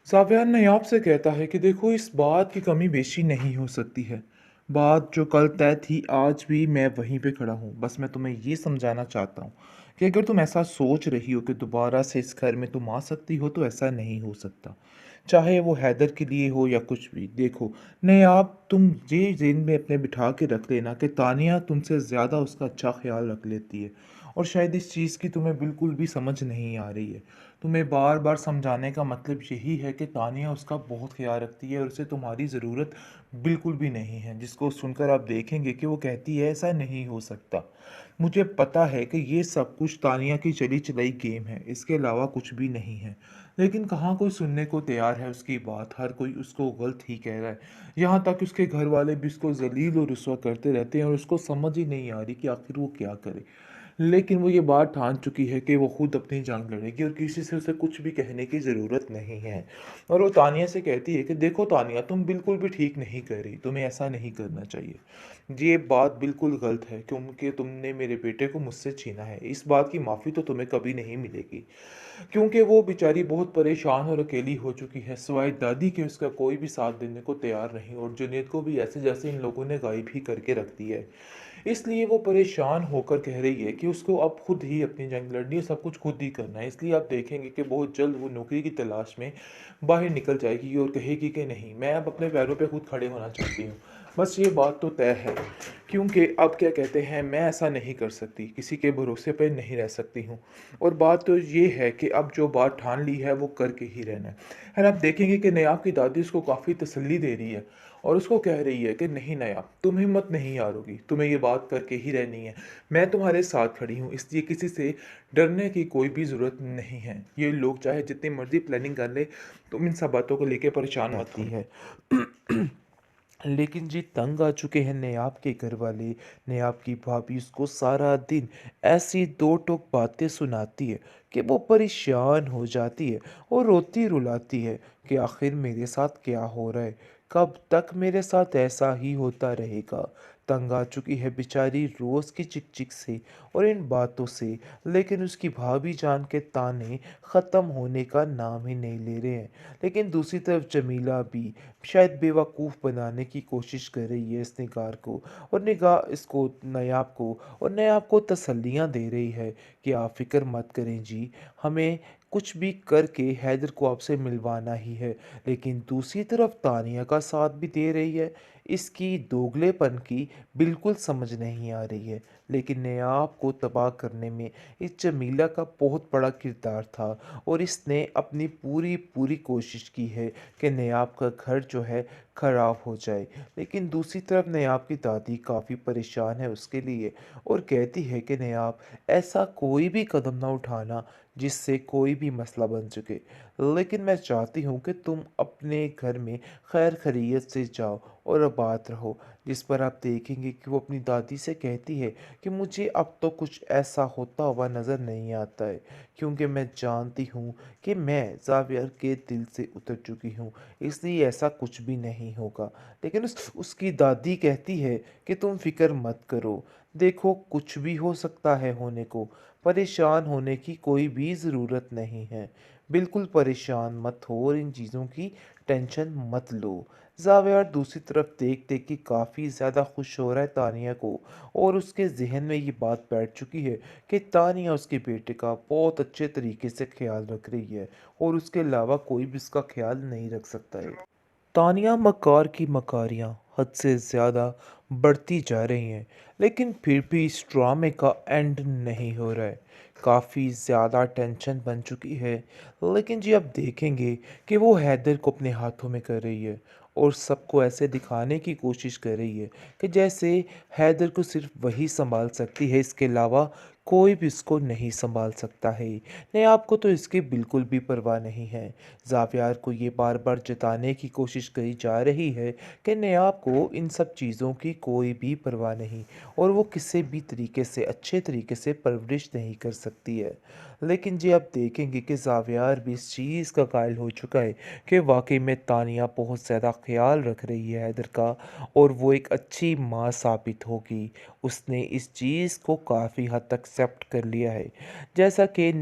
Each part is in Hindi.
साफियान नायाब से कहता है कि देखो इस बात की कमी बेशी नहीं हो सकती है। बात जो कल तय थी आज भी मैं वहीं पे खड़ा हूँ। बस मैं तुम्हें ये समझाना चाहता हूँ कि अगर तुम ऐसा सोच रही हो कि दोबारा से इस घर में तुम आ सकती हो तो ऐसा नहीं हो सकता। चाहे वो हैदर के लिए हो या कुछ भी। देखो नायाब, तुम ये ज़हन में अपने बिठा के रख लेना कि तानिया तुमसे ज़्यादा उसका अच्छा ख्याल रख लेती है। और शायद इस चीज़ की तुम्हें बिल्कुल भी समझ नहीं आ रही है। तुम्हें बार बार समझाने का मतलब यही है कि तानिया उसका बहुत ख्याल रखती है और उसे तुम्हारी ज़रूरत बिल्कुल भी नहीं है, जिसको सुनकर आप देखेंगे कि वो कहती है ऐसा नहीं हो सकता। मुझे पता है कि ये सब कुछ तानिया की चली चलाई गेम है, इसके अलावा कुछ भी नहीं है। लेकिन कहाँ कोई सुनने को तैयार है उसकी बात। हर कोई उसको गलत ही कह रहा है। यहाँ तक उसके घर वाले भी उसको जलील और रुस्वा करते रहते हैं और उसको समझ ही नहीं आ रही कि आखिर वो क्या करे। लेकिन वो ये बात ठान चुकी है कि वो खुद अपनी जंग लड़ेगी और किसी से उसे कुछ भी कहने की ज़रूरत नहीं है। और वो तानिया से कहती है कि देखो तानिया, तुम बिल्कुल भी ठीक नहीं कर रही, तुम्हें ऐसा नहीं करना चाहिए। ये बात बिल्कुल गलत है क्योंकि तुमने मेरे बेटे को मुझसे छीना है। इस बात की माफ़ी तो तुम्हें कभी नहीं मिलेगी, क्योंकि वो बेचारी बहुत परेशान और अकेली हो चुकी है। सिवाय दादी के उसका कोई भी साथ देने को तैयार नहीं और जुनैद को भी ऐसे जैसे इन लोगों ने गायब ही करके रख दिया है। इसलिए वो परेशान होकर कह रही है कि उसको अब खुद ही अपनी जंग लड़नी है, सब कुछ खुद ही करना है। इसलिए आप देखेंगे कि बहुत जल्द वो नौकरी की तलाश में बाहर निकल जाएगी और कहेगी कि नहीं, मैं अब अपने पैरों पे खुद खड़े होना चाहती हूँ। बस ये बात तो तय है, क्योंकि अब क्या कहते हैं, मैं ऐसा नहीं कर सकती, किसी के भरोसे पे नहीं रह सकती हूँ। और बात तो ये है कि अब जो बात ठान ली है वो करके ही रहना है। और आप देखेंगे कि नयाब की दादी उसको काफ़ी तसल्ली दे रही है और उसको कह रही है कि नहीं नयाब, तुम हिम्मत नहीं हारोगी, तुम्हें ये बात करके ही रहनी है। मैं तुम्हारे साथ खड़ी हूँ, इसलिए किसी से डरने की कोई भी ज़रूरत नहीं है। ये लोग चाहे जितनी मर्जी प्लानिंग कर ले, तुम इन सब बातों को लेके परेशान मत हो। है लेकिन जी तंग आ चुके हैं नेहाब के घर वाले। नेहाब की भाभी उसको सारा दिन ऐसी दो टोक बातें सुनाती है कि वो परेशान हो जाती है और रोती रुलाती है कि आखिर मेरे साथ क्या हो रहा है, कब तक मेरे साथ ऐसा ही होता रहेगा। तंग आ चुकी है बेचारी रोज़ की चिक चिक से और इन बातों से। लेकिन उसकी भाभी जान के ताने ख़त्म होने का नाम ही नहीं ले रहे हैं। लेकिन दूसरी तरफ जमीला भी शायद बेवकूफ़ बनाने की कोशिश कर रही है इस निगार को, और निगाह इसको नायाब को, और नायाब को तसल्लियाँ दे रही है कि आप फ़िक्र मत करें जी, हमें कुछ भी करके हैदर को आपसे मिलवाना ही है। लेकिन दूसरी तरफ तानिया का साथ भी दे रही है। इसकी दोगलेपन की बिल्कुल समझ नहीं आ रही है। लेकिन नायाब को तबाह करने में इस जमीला का बहुत बड़ा किरदार था और इसने अपनी पूरी पूरी कोशिश की है कि नयाब का घर जो है ख़राब हो जाए। लेकिन दूसरी तरफ नयाब की दादी काफ़ी परेशान है उसके लिए और कहती है कि नयाब, ऐसा कोई भी कदम ना उठाना जिससे कोई भी मसला बन चुके। लेकिन मैं चाहती हूँ कि तुम अपने घर में खैर खैरियत से जाओ और आबाद रहो। जिस पर आप देखेंगे कि वो अपनी दादी से कहती है कि मुझे अब तो कुछ ऐसा होता हुआ नज़र नहीं आता है, क्योंकि मैं जानती हूँ कि मैं ज़ावियर के दिल से उतर चुकी हूँ, इसलिए ऐसा कुछ भी नहीं होगा। लेकिन उसकी दादी कहती है कि तुम फ़िक्र मत करो, देखो कुछ भी हो सकता है होने को, परेशान होने की कोई भी ज़रूरत नहीं है। बिल्कुल परेशान मत हो और इन चीज़ों की टेंशन मत लो। ज़ावियर दूसरी तरफ देख देख के काफ़ी ज़्यादा खुश हो रहा है तानिया को, और उसके ज़हन में ये बात बैठ चुकी है कि तानिया उसके बेटे का बहुत अच्छे तरीके से ख्याल रख रही है और उसके अलावा कोई भी उसका ख्याल नहीं रख सकता है। तानिया मकार की मकारियाँ हद से ज़्यादा बढ़ती जा रही हैं, लेकिन फिर भी इस ड्रामे का एंड नहीं हो रहा है। काफ़ी ज़्यादा टेंशन बन चुकी है। लेकिन जी आप देखेंगे कि वो हैदर को अपने हाथों में कर रही है और सबको ऐसे दिखाने की कोशिश कर रही है कि जैसे हैदर को सिर्फ वही संभाल सकती है, इसके अलावा कोई भी इसको नहीं संभाल सकता है। नहीं, आपको तो इसकी बिल्कुल भी परवाह नहीं है। ज़ावियार को ये बार बार जताने की कोशिश करी जा रही है कि नयाब को इन सब चीज़ों की कोई भी परवाह नहीं और वो किसी भी तरीके से अच्छे तरीके से परवरिश नहीं कर सकती है। लेकिन जी आप देखेंगे कि ज़ावियार भी इस चीज़ का कायल हो चुका है कि वाकई में तानिया बहुत ज़्यादा ख्याल रख रही है हैदर का और वो एक अच्छी माँ साबित होगी। उसने इस चीज़ को काफ़ी हद तक एक्सेप्ट कर लिया है। जैसा कि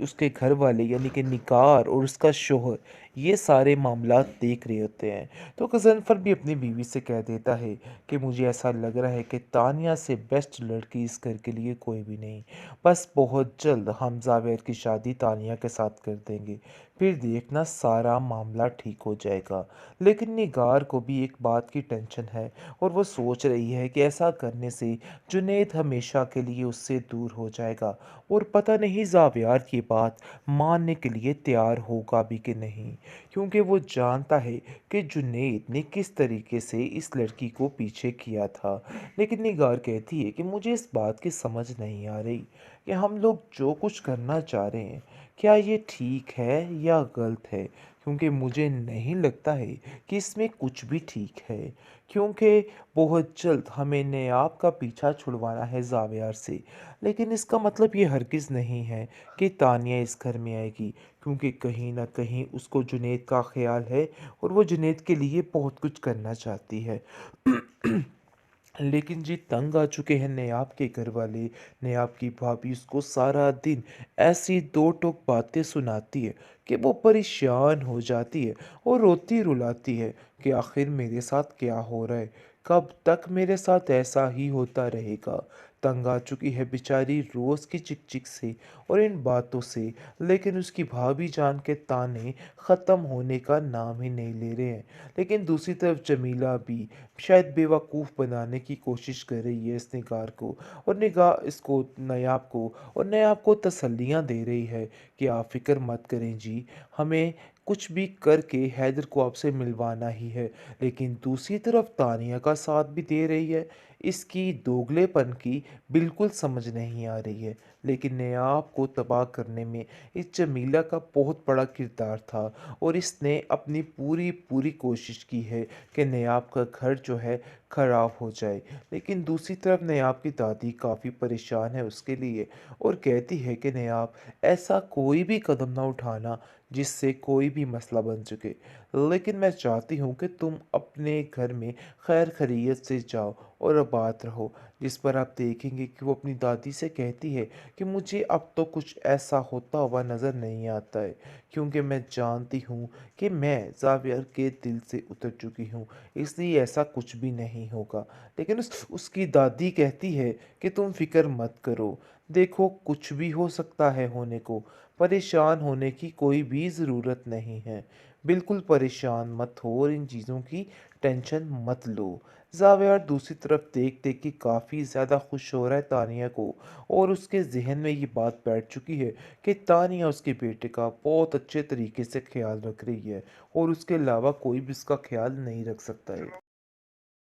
उसके घर वाले यानी कि निकार और उसका शोहर ये सारे मामलात देख रहे होते हैं। तो गज़नफ़र भी अपनी बीवी से कह देता है कि मुझे ऐसा लग रहा है कि तानिया से बेस्ट लड़की इस घर के लिए कोई भी नहीं। बस बहुत जल्द हम ज़ावेर की शादी तानिया के साथ कर देंगे। फिर देखना सारा मामला ठीक हो जाएगा। लेकिन निगार को भी एक बात की टेंशन है और वो सोच रही है कि ऐसा करने से जुनैद हमेशा के लिए उससे दूर हो जाएगा और पता नहीं ज़ावियार ये बात मानने के लिए तैयार होगा भी कि नहीं, क्योंकि वो जानता है कि जुनैद ने किस तरीके से इस लड़की को पीछे किया था। लेकिन निगार कहती है कि मुझे इस बात की समझ नहीं आ रही कि हम लोग जो कुछ करना चाह रहे हैं, क्या ये ठीक है या गलत है, क्योंकि मुझे नहीं लगता है कि इसमें कुछ भी ठीक है, क्योंकि बहुत जल्द हमें नयाब का पीछा छुड़वाना है ज़ावियार से। लेकिन इसका मतलब ये हरगिज़ नहीं है कि तानिया इस घर में आएगी, क्योंकि कहीं न कहीं उसको जुनैद का ख़्याल है और वो जुनैद के लिए बहुत कुछ करना चाहती है। लेकिन जी तंग आ चुके हैं नेहाब के घर वाले। नेहाब की भाभी उसको सारा दिन ऐसी दो टोक बातें सुनाती है कि वो परेशान हो जाती है और रोती रुलाती है कि आखिर मेरे साथ क्या हो रहा है, कब तक मेरे साथ ऐसा ही होता रहेगा। तंग आ चुकी है बेचारी रोज़ की चिक चिक से और इन बातों से। लेकिन उसकी भाभी जान के ताने ख़त्म होने का नाम ही नहीं ले रहे हैं। लेकिन दूसरी तरफ जमीला भी शायद बेवकूफ़ बनाने की कोशिश कर रही है इस निगार को, और निगाह इसको नयाब को तसल्लियाँ दे रही है कि आप फ़िक्र मत करें जी, हमें कुछ भी करके हैदर को आपसे मिलवाना ही है। लेकिन दूसरी तरफ तानिया का साथ भी दे रही है। इसकी दोगलेपन की बिल्कुल समझ नहीं आ रही है। लेकिन नयाब को तबाह करने में इस जमीला का बहुत बड़ा किरदार था और इसने अपनी पूरी पूरी कोशिश की है कि नयाब का घर जो है ख़राब हो जाए। लेकिन दूसरी तरफ नयाब की दादी काफ़ी परेशान है उसके लिए और कहती है कि नयाब, ऐसा कोई भी कदम ना उठाना जिससे कोई भी मसला बन सके। लेकिन मैं चाहती हूँ कि तुम अपने घर में खैर खैरियत से जाओ और आबाद रहो। जिस पर आप देखेंगे कि वो अपनी दादी से कहती है कि मुझे अब तो कुछ ऐसा होता हुआ नज़र नहीं आता है, क्योंकि मैं जानती हूँ कि मैं ज़ावियर के दिल से उतर चुकी हूँ, इसलिए ऐसा कुछ भी नहीं होगा। लेकिन उसकी दादी कहती है कि तुम फ़िक्र मत करो, देखो कुछ भी हो सकता है होने को, परेशान होने की कोई भी ज़रूरत नहीं है। बिल्कुल परेशान मत हो और इन चीज़ों की टेंशन मत लो। ज़ावियर दूसरी तरफ देख देख के काफ़ी ज़्यादा खुश हो रहा है तानिया को, और उसके ज़हन में ये बात बैठ चुकी है कि तानिया उसके बेटे का बहुत अच्छे तरीके से ख्याल रख रही है और उसके अलावा कोई भी उसका ख्याल नहीं रख सकता है।